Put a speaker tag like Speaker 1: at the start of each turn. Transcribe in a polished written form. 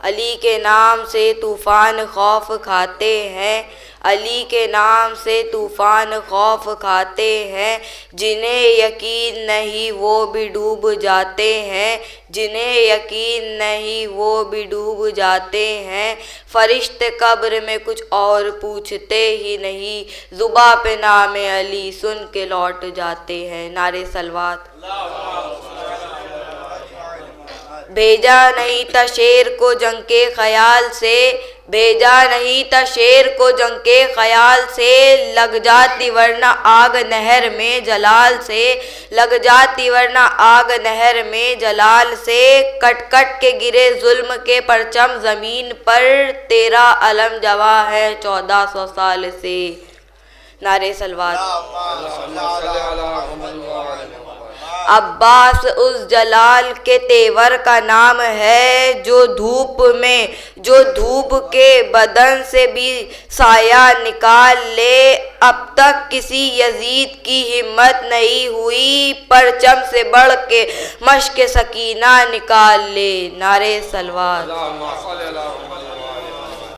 Speaker 1: علی کے نام سے طوفان خوف کھاتے ہیں، علی کے نام سے طوفان خوف کھاتے ہیں، جنہیں یقین نہیں وہ بھی ڈوب جاتے ہیں، جنہیں یقین نہیں وہ بھی ڈوب جاتے ہیں، فرشتے قبر میں کچھ اور پوچھتے ہی نہیں، زباں پہ نام علی سن کے لوٹ جاتے ہیں۔ نعرے صلوات۔ بھیجا نہیں تھا شیر کو جنگ کے خیال سے، بھیجا نہیں تھا شیر کو جنگ کے خیال سے، لگ جاتی ورنہ آگ نہر میں جلال سے، لگ جاتی ورنہ آگ نہر میں جلال سے، کٹ کٹ کے گرے ظلم کے پرچم زمین پر، تیرا علم جواں ہے 1400 سال سے۔ نعرے صلوات۔ عباس اس جلال کے تیور کا نام ہے، جو دھوپ کے بدن سے بھی سایہ نکال لے، اب تک کسی یزید کی ہمت نہیں ہوئی، پرچم سے بڑھ کے مشق سکینہ نکال لے۔ نعرے صلوات۔